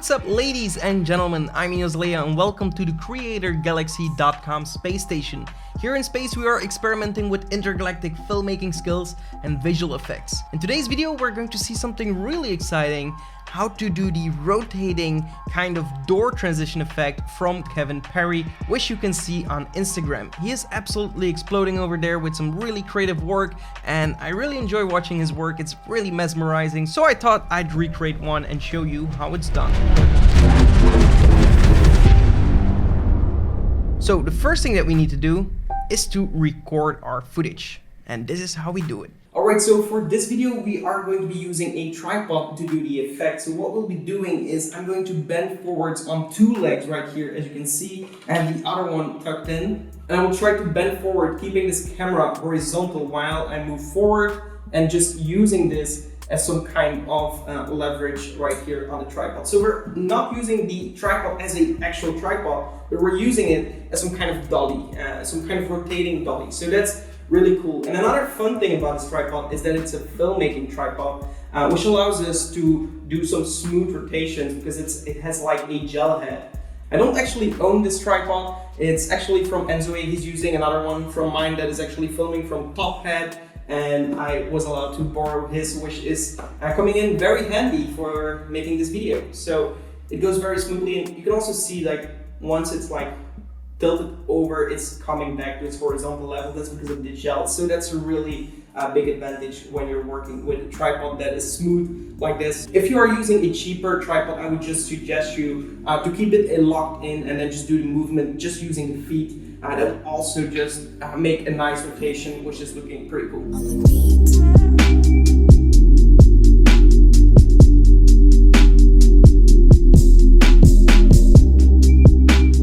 What's up, ladies and gentlemen? I'm Ignace and welcome to the CreatorGalaxy.com space station. Here in space we are experimenting with intergalactic filmmaking skills and visual effects. In today's video we're going to see something really exciting, how to do the rotating kind of door transition effect from Parry, which you can see on Instagram. He is absolutely exploding over there with some really creative work, and I really enjoy watching his work. It's really mesmerizing, so I thought I'd recreate one and show you how it's done. So the first thing that we need to do is to record our footage, and this is how we do it. Alright, so for this video we are going to be using a tripod to do the effect. So what we'll be doing is I'm going to bend forwards on two legs right here, as you can see, and the other one tucked in. And I will try to bend forward, keeping this camera horizontal while I move forward, and just using this as some kind of leverage right here on the tripod. So we're not using the tripod as an actual tripod, but we're using it as some kind of dolly, some kind of rotating dolly. So that's really cool. And another fun thing about this tripod is that it's a filmmaking tripod, which allows us to do some smooth rotations because it has like a gel head. I don't actually own this tripod. It's actually from Enzoe. He's using another one from mine that is actually filming from Top Hat, and I was allowed to borrow his, which is coming in very handy for making this video. So it goes very smoothly, and you can also see like once it's like tilted over, it's coming back to its horizontal level. That's because of the gel. So that's a really big advantage when you're working with a tripod that is smooth like this. If you are using a cheaper tripod, I would just suggest you to keep it locked in and then just do the movement just using the feet. That will also just make a nice rotation, which is looking pretty cool.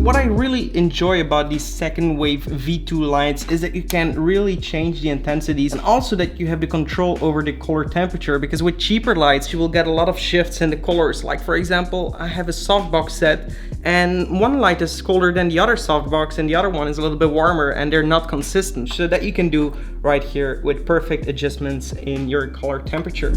What I really enjoy about these second wave V2 lights is that you can really change the intensities, and also that you have the control over the color temperature, because with cheaper lights you will get a lot of shifts in the colors. Like for example, I have a softbox set and one light is colder than the other softbox and the other one is a little bit warmer, and they're not consistent. So that you can do right here with perfect adjustments in your color temperature.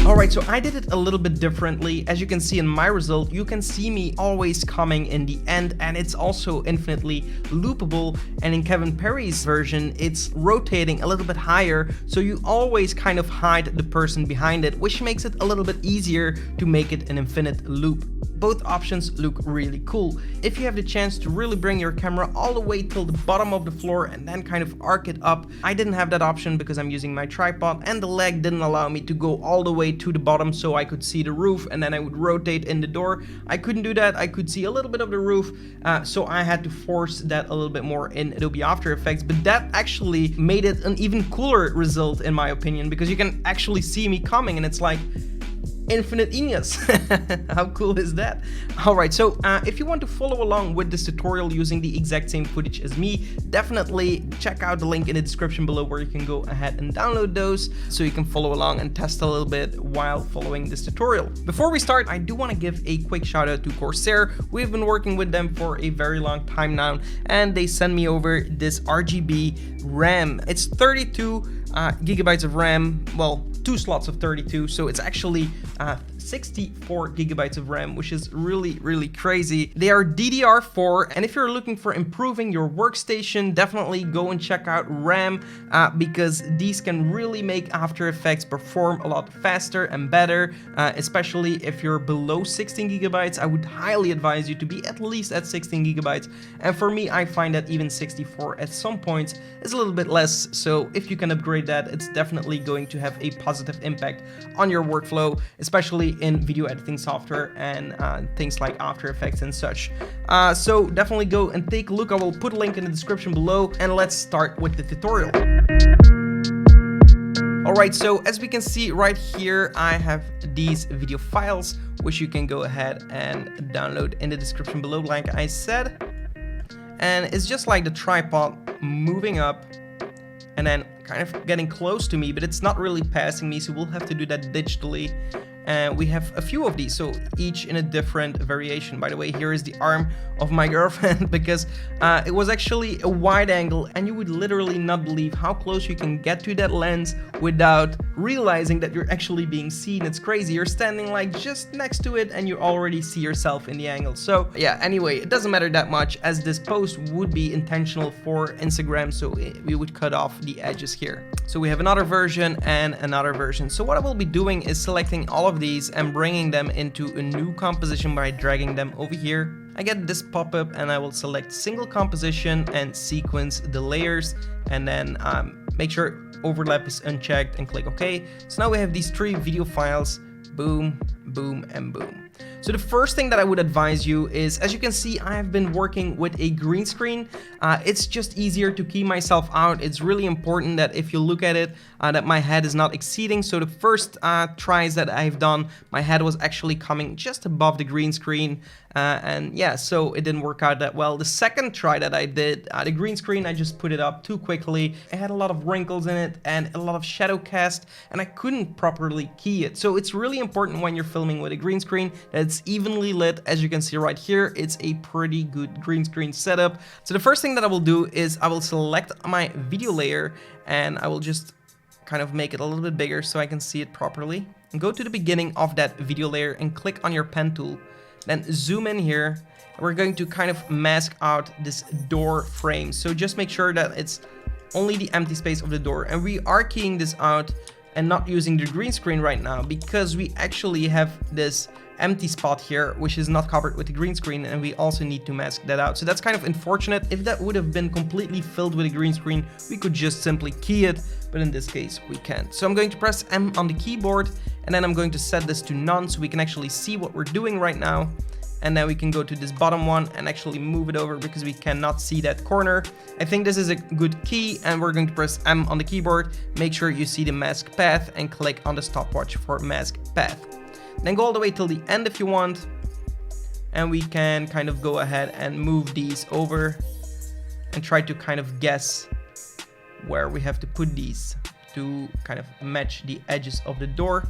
Alright, so I did it a little bit differently. As you can see in my result, you can see me always coming in the end, and it's also infinitely loopable. And in Parry's version, it's rotating a little bit higher, so you always kind of hide the person behind it, which makes it a little bit easier to make it an infinite loop. Both options look really cool. If you have the chance to really bring your camera all the way till the bottom of the floor and then kind of arc it up, I didn't have that option because I'm using my tripod, and the leg didn't allow me to go all the way to the bottom so I could see the roof and then I would rotate in the door. I couldn't do that. I could see a little bit of the roof, so I had to force that a little bit more in Adobe After Effects. But that actually made it an even cooler result in my opinion, because you can actually see me coming and it's like infinite Ignace. How cool is that? Alright, so if you want to follow along with this tutorial using the exact same footage as me, definitely check out the link in the description below where you can go ahead and download those so you can follow along and test a little bit while following this tutorial. Before we start, I do want to give a quick shout out to Corsair. We've been working with them for a very long time now, and they sent me over this RGB RAM. It's 32 gigabytes of RAM, well, 2 slots of 32, so it's actually 64 gigabytes of RAM, which is really crazy. They are DDR4, and if you're looking for improving your workstation, definitely go and check out RAM, because these can really make After Effects perform a lot faster and better, especially if you're below 16 gigabytes. I would highly advise you to be at least at 16 gigabytes, and for me, I find that even 64 at some points is a little bit less, so if you can upgrade that, it's definitely going to have a positive impact on your workflow, especially in video editing software and things like After Effects and such. So definitely go and take a look. I will put a link in the description below, and let's start with the tutorial. Alright, so as we can see right here, I have these video files, which you can go ahead and download in the description below, like I said. And it's just like the tripod moving up and then kind of getting close to me, but it's not really passing me, so we'll have to do that digitally. we have a few of these, so each in a different variation. By the way, here is the arm of my girlfriend because it was actually a wide angle, and you would literally not believe how close you can get to that lens without realizing that you're actually being seen. It's crazy. You're standing like just next to it and you already see yourself in the angle. So yeah, anyway, it doesn't matter that much as this post would be intentional for Instagram, so we would cut off the edges here. So we have another version and another version. So what I will be doing is selecting all of these and bringing them into a new composition by dragging them over here. I get this pop-up and I will select single composition and sequence the layers, and then make sure overlap is unchecked and click OK. So now we have these 3 video files, boom, boom, and boom. So the first thing that I would advise you is, as you can see, I have been working with a green screen. It's just easier to key myself out. It's really important that if you look at it, that my head is not exceeding. So the first tries that I've done, my head was actually coming just above the green screen. And yeah, so it didn't work out that well. The second try that I did, the green screen, I just put it up too quickly. It had a lot of wrinkles in it and a lot of shadow cast, and I couldn't properly key it. So it's really important when you're filming with a green screen that it's evenly lit. As you can see right here, it's a pretty good green screen setup. So the first thing that I will do is I will select my video layer and I will just kind of make it a little bit bigger so I can see it properly. And go to the beginning of that video layer and click on your pen tool. Then zoom in here. We're going to kind of mask out this door frame. So just make sure that it's only the empty space of the door. And we are keying this out and not using the green screen right now because we actually have this empty spot here which is not covered with the green screen, and we also need to mask that out. So that's kind of unfortunate. If that would have been completely filled with a green screen, we could just simply key it, but in this case we can't. So I'm going to press M on the keyboard and then I'm going to set this to none so we can actually see what we're doing right now. And then we can go to this bottom one and actually move it over because we cannot see that corner. I think this is a good key, and we're going to press M on the keyboard. Make sure you see the mask path and click on the stopwatch for mask path. Then go all the way till the end if you want. And we can kind of go ahead and move these over and try to kind of guess where we have to put these to kind of match the edges of the door.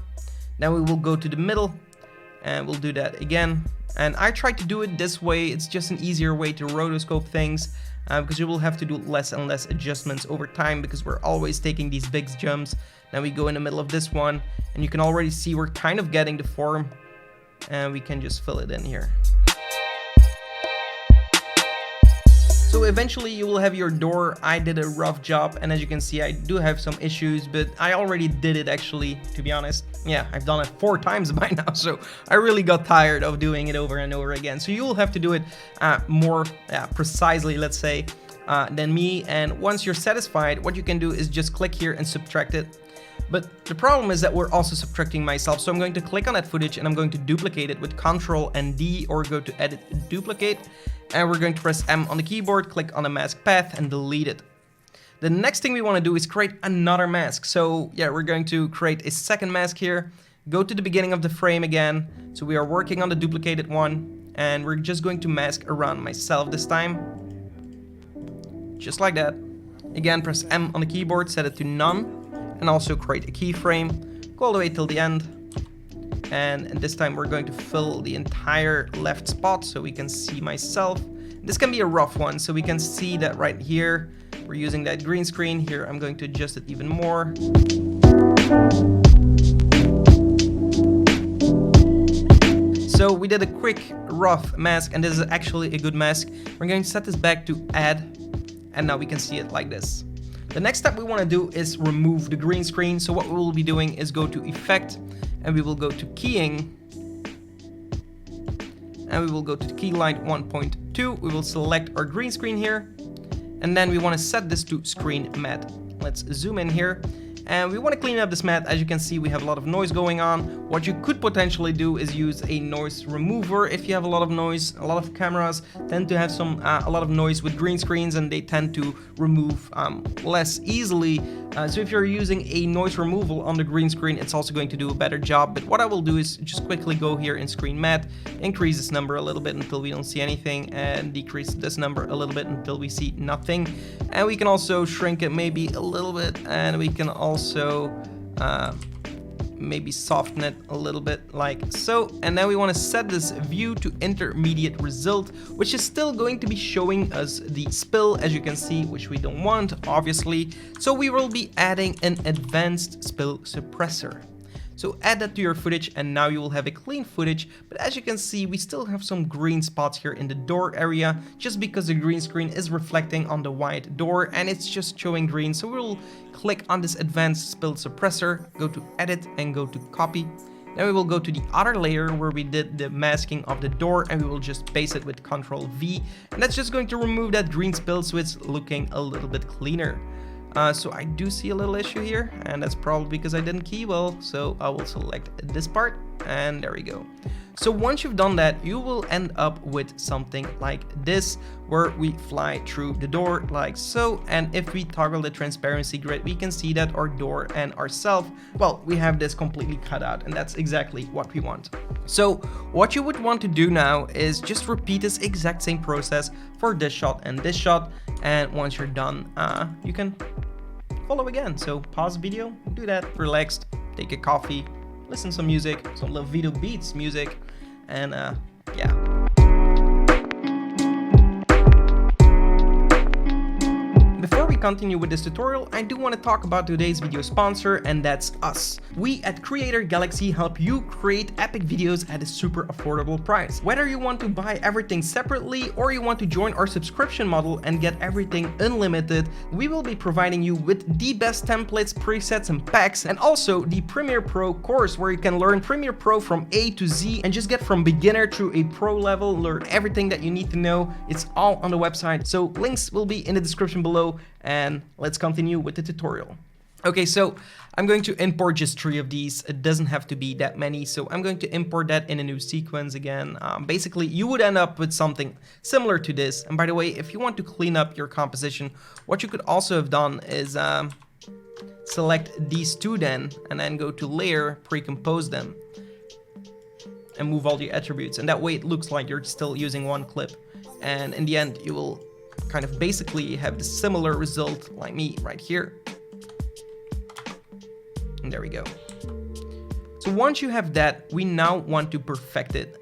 Then we will go to the middle and we'll do that again. And I try to do it this way. It's just an easier way to rotoscope things because you will have to do less and less adjustments over time because we're always taking these big jumps. Then we go in the middle of this one and you can already see we're kind of getting the form, and we can just fill it in here. So eventually you will have your door. I did a rough job, and as you can see I do have some issues, but I already did it actually, to be honest. Yeah, I've done it 4 times by now, so I really got tired of doing it over and over again. So you will have to do it more precisely, let's say, than me. And once you're satisfied, what you can do is just click here and subtract it. But the problem is that we're also subtracting myself. So I'm going to click on that footage and I'm going to duplicate it with Ctrl and D, or go to edit duplicate. And we're going to press M on the keyboard, click on the mask path and delete it. The next thing we want to do is create another mask. So yeah, we're going to create a second mask here. Go to the beginning of the frame again. So we are working on the duplicated one, and we're just going to mask around myself this time. Just like that. Again, press M on the keyboard, set it to none, and also create a keyframe. Go all the way till the end. And this time we're going to fill the entire left spot so we can see myself. This can be a rough one, so we can see that right here. We're using that green screen. Here I'm going to adjust it even more. So we did a quick rough mask, and this is actually a good mask. We're going to set this back to add, and now we can see it like this. The next step we want to do is remove the green screen. So what we will be doing is go to Effect, and we will go to Keying, and we will go to Key Light 1.2. We will select our green screen here, and then we want to set this to Screen Matte. Let's zoom in here, and we want to clean up this matte. As you can see, we have a lot of noise going on. What you could potentially do is use a noise remover if you have a lot of noise. A lot of cameras tend to have a lot of noise with green screens, and they tend to remove less easily. So if you're using a noise removal on the green screen, it's also going to do a better job. But what I will do is just quickly go here in Screen Matte, increase this number a little bit until we don't see anything, and decrease this number a little bit until we see nothing. And we can also shrink it maybe a little bit, and we can also maybe soften it a little bit like so. And now we want to set this view to intermediate result, which is still going to be showing us the spill, as you can see, which we don't want, obviously. So we will be adding an advanced spill suppressor. So add that to your footage and now you will have a clean footage, but as you can see we still have some green spots here in the door area just because the green screen is reflecting on the white door and it's just showing green. So we'll click on this advanced spill suppressor, go to edit and go to copy. Then we will go to the other layer where we did the masking of the door and we will just paste it with Ctrl V, and that's just going to remove that green spill so it's looking a little bit cleaner. So I do see a little issue here, and that's probably because I didn't key well, so I will select this part, and there we go. So once you've done that, you will end up with something like this, where we fly through the door like so, and if we toggle the transparency grid, we can see that our door and ourselves, well, we have this completely cut out, and that's exactly what we want. So what you would want to do now is just repeat this exact same process for this shot and this shot, and once you're done, you can follow again. So pause the video, do that, relaxed, take a coffee, listen to some music, some little video beats music, and yeah. Before we continue with this tutorial, I do want to talk about today's video sponsor, and that's us. We at CreatorGalaxy help you create epic videos at a super affordable price. Whether you want to buy everything separately or you want to join our subscription model and get everything unlimited, we will be providing you with the best templates, presets and packs, and also the Premiere Pro course where you can learn Premiere Pro from A to Z and just get from beginner to a pro level, learn everything that you need to know. It's all on the website, so links will be in the description below. And let's continue with the tutorial. Okay, so I'm going to import just 3 of these. It doesn't have to be that many, so I'm going to import that in a new sequence again. Basically, you would end up with something similar to this. And by the way, if you want to clean up your composition, what you could also have done is select these 2 then, and then go to Layer, Pre-compose them, and move all the attributes. And that way it looks like you're still using one clip. And in the end, you will kind of basically have the similar result like me right here. And there we go. So once you have that, we now want to perfect it.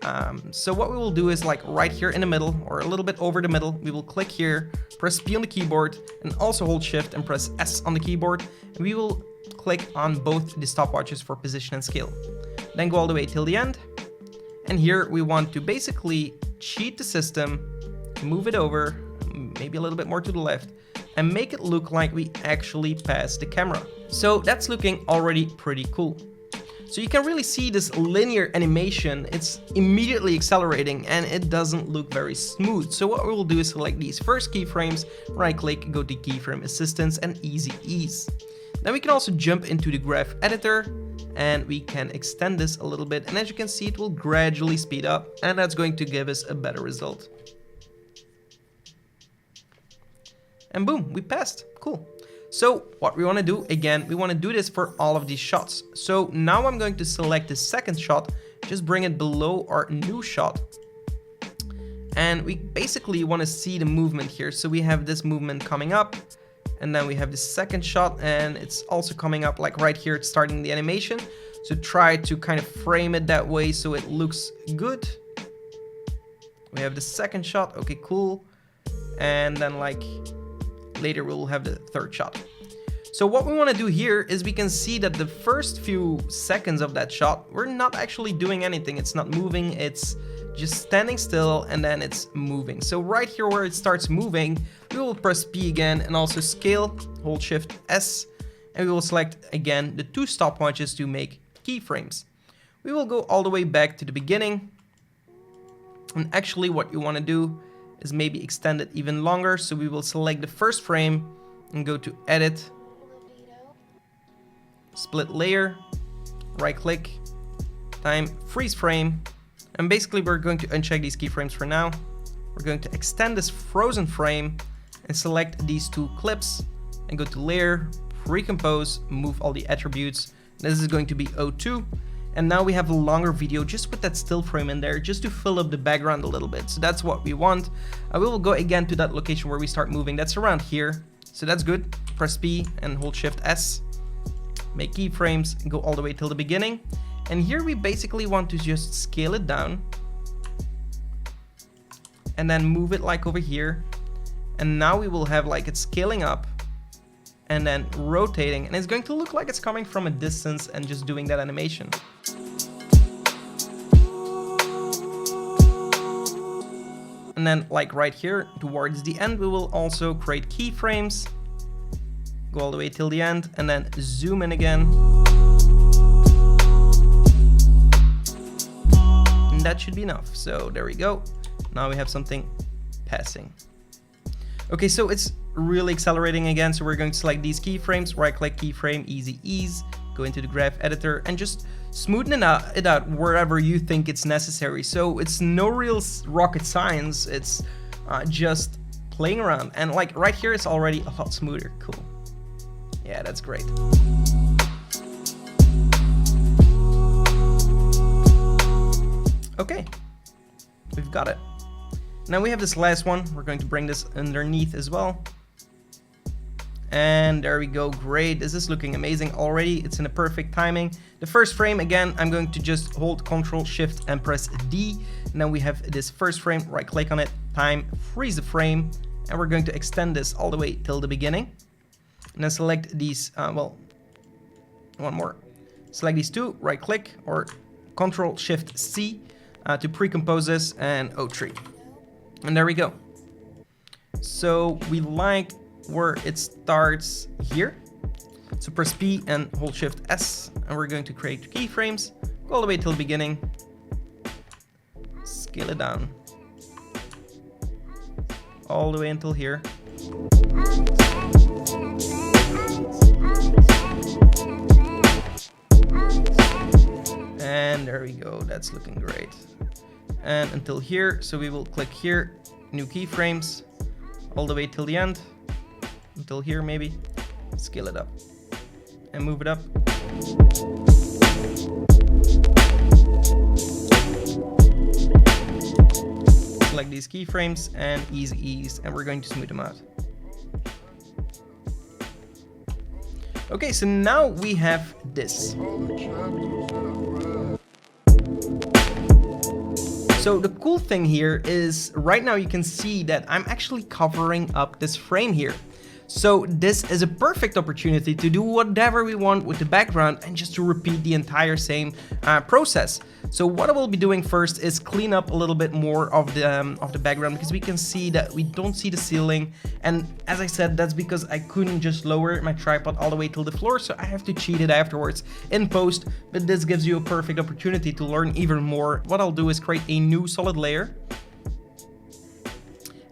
So what we will do is like right here in the middle or a little bit over the middle, we will click here, press P on the keyboard and also hold Shift and press S on the keyboard. And we will click on both the stopwatches for position and scale. Then go all the way till the end. And here we want to basically cheat the system, move it over, maybe a little bit more to the left, and make it look like we actually passed the camera. So that's looking already pretty cool. So you can really see this linear animation, it's immediately accelerating and it doesn't look very smooth. So what we will do is select these first keyframes, right click, go to keyframe assistance and easy ease. Then we can also jump into the graph editor and we can extend this a little bit, and as you can see it will gradually speed up, and that's going to give us a better result. And boom, we passed. Cool. So what we want to do, again, we want to do this for all of these shots. So now I'm going to select the second shot, just bring it below our new shot. And we basically want to see the movement here. So we have this movement coming up, and then we have the second shot, and it's also coming up like right here, it's starting the animation. So try to kind of frame it that way so it looks good. We have the second shot. Okay, cool. And then like later we'll have the third shot. So what we want to do here is we can see that the first few seconds of that shot, we're not actually doing anything. It's not moving, it's just standing still, and then it's moving. So right here where it starts moving, we will press P again and also scale, hold Shift S, and we will select again the 2 stopwatches to make keyframes. We will go all the way back to the beginning, and actually what you want to do is maybe extend it even longer. So we will select the first frame and go to edit, split layer, right click, time, freeze frame. And basically we're going to uncheck these keyframes for now. We're going to extend this frozen frame and select these 2 clips and go to layer, recompose, move all the attributes. This is going to be O2. And now we have a longer video just with that still frame in there, just to fill up the background a little bit. So that's what we want. We will go again to that location where we start moving. That's around here. So that's good. Press P and hold Shift S. make keyframes, and go all the way till the beginning. And here we basically want to just scale it down and then move it like over here. And now we will have like it scaling up and then rotating, and it's going to look like it's coming from a distance and just doing that animation. And then like right here towards the end, we will also create keyframes, go all the way till the end, and then zoom in again. And that should be enough. So there we go. Now we have something passing. Okay, so it's really accelerating again. So we're going to select these keyframes, right click keyframe, easy ease, go into the graph editor and just smoothen it out wherever you think it's necessary. So it's no real rocket science, it's just playing around. And like right here, it's already a lot smoother. Cool. Yeah, that's great. Okay, we've got it. Now we have this last one. We're going to bring this underneath as well. And there we go. Great. This is looking amazing already. It's in a perfect timing. The first frame, again, I'm going to just hold Ctrl, Shift, and press D. Now we have this first frame. Right click on it, time, freeze the frame. And we're going to extend this all the way till the beginning. And then select these, well, one more. Select these two, right click, or Ctrl, Shift, C to pre-compose this, and O3. And there we go. So we like where it starts here. So press P and hold Shift S, and we're going to create keyframes. Go all the way till the beginning. Scale it down. All the way until here. And there we go. That's looking great. And until here, so we will click here, new keyframes, all the way till the end, until here maybe, scale it up, and move it up. Select these keyframes, and easy ease, and we're going to smooth them out. Okay, so now we have this. So the cool thing here is right now you can see that I'm actually covering up this frame here. So this is a perfect opportunity to do whatever we want with the background and just to repeat the entire same process. So what I will be doing first is clean up a little bit more of the background, because we can see that we don't see the ceiling. And as I said, that's because I couldn't just lower my tripod all the way till the floor, so I have to cheat it afterwards in post. But this gives you a perfect opportunity to learn even more. What I'll do is create a new solid layer.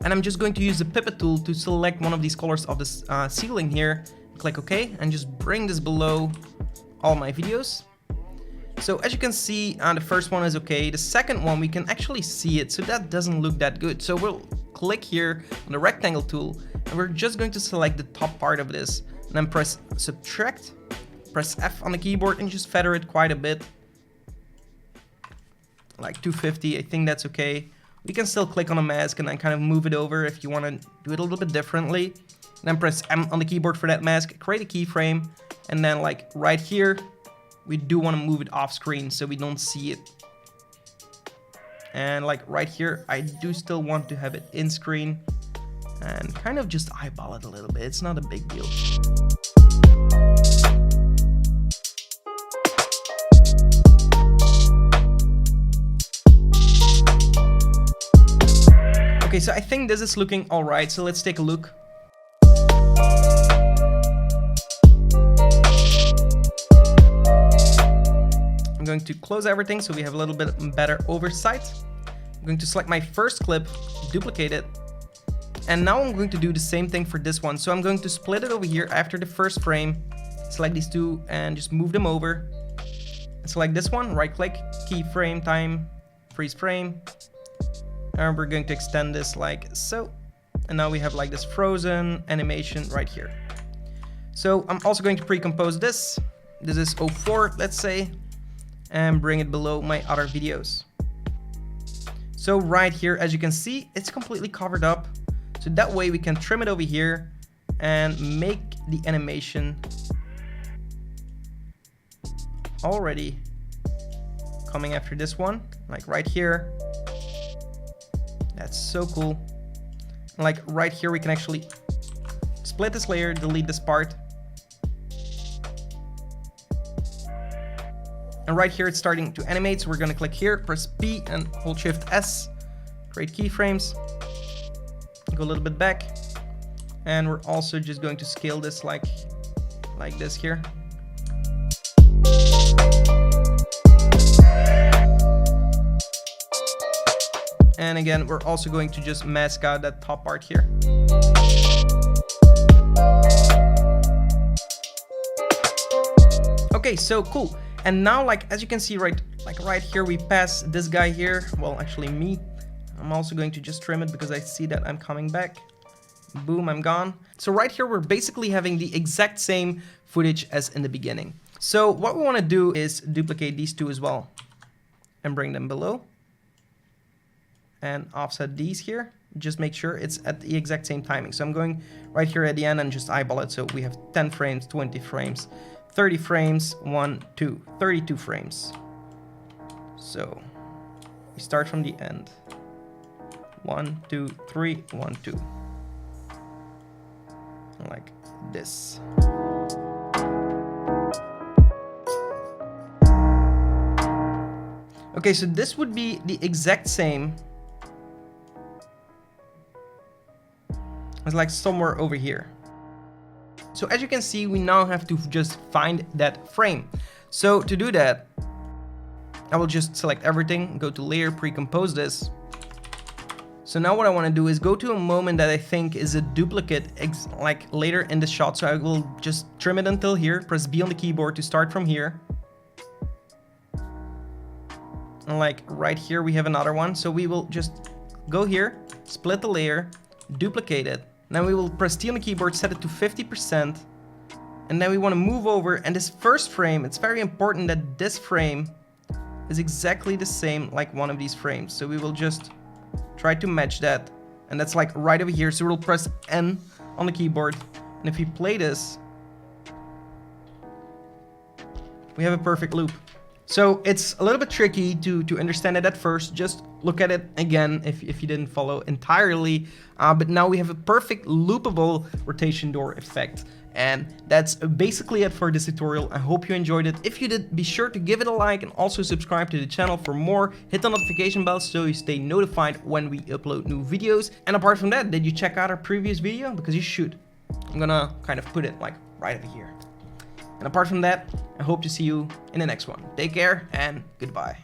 And I'm just going to use the pivot tool to select one of these colors of this ceiling here. Click OK, and just bring this below all my videos. So as you can see, the first one is okay. The second one, we can actually see it, so that doesn't look that good. So we'll click here on the rectangle tool, and we're just going to select the top part of this. And then press subtract, press F on the keyboard, and just feather it quite a bit. Like 250, I think that's okay. We can still click on a mask and then kind of move it over if you want to do it a little bit differently. And then press M on the keyboard for that mask, create a keyframe, and then like right here, we do want to move it off screen so we don't see it. And like right here, I do still want to have it in screen and kind of just eyeball it a little bit. It's not a big deal. Okay, so I think this is looking all right, so let's take a look. I'm going to close everything so we have a little bit better oversight. I'm going to select my first clip, duplicate it, and now I'm going to do the same thing for this one. So I'm going to split it over here after the first frame, select these two and just move them over. And select this one, right click, keyframe, time, freeze frame. And we're going to extend this like so. And now we have like this frozen animation right here. So I'm also going to pre-compose this. This is 04, let's say, and bring it below my other videos. So right here, as you can see, it's completely covered up. So that way we can trim it over here and make the animation already coming after this one, like right here. That's so cool. Like right here, we can actually split this layer, delete this part. And right here, it's starting to animate. So we're going to click here, press P and hold Shift S, create keyframes, go a little bit back. And we're also just going to scale this like this here. And again, we're also going to just mask out that top part here. Okay, so cool. And now, like, as you can see, right here, we pass this guy here. Well, actually me. I'm also going to just trim it because I see that I'm coming back. Boom, I'm gone. So right here, we're basically having the exact same footage as in the beginning. So what we want to do is duplicate these two as well and bring them below. And offset these here. Just make sure it's at the exact same timing. So I'm going right here at the end and just eyeball it. So we have 10 frames, 20 frames, 30 frames, 1, 2, 32 frames. So we start from the end. 1, 2, 3, 1, 2. Like this. Okay, so this would be the exact same as like somewhere over here. So as you can see, we now have to just find that frame. So to do that, I will just select everything, go to layer, pre-compose this. So now what I want to do is go to a moment that I think is a duplicate like later in the shot. So I will just trim it until here, press B on the keyboard to start from here. And like right here, we have another one. So we will just go here, split the layer, duplicate it. Then we will press T on the keyboard, set it to 50%. And then we want to move over. And this first frame, it's very important that this frame is exactly the same like one of these frames. So we will just try to match that. And that's like right over here. So we'll press N on the keyboard. And if we play this, we have a perfect loop. So it's a little bit tricky to understand it at first. Just look at it again if you didn't follow entirely. But now we have a perfect loopable rotation door effect. And that's basically it for this tutorial. I hope you enjoyed it. If you did, be sure to give it a like and also subscribe to the channel for more. Hit the notification bell so you stay notified when we upload new videos. And apart from that, did you check out our previous video? Because you should. I'm gonna kind of put it like right over here. And apart from that, I hope to see you in the next one. Take care and goodbye.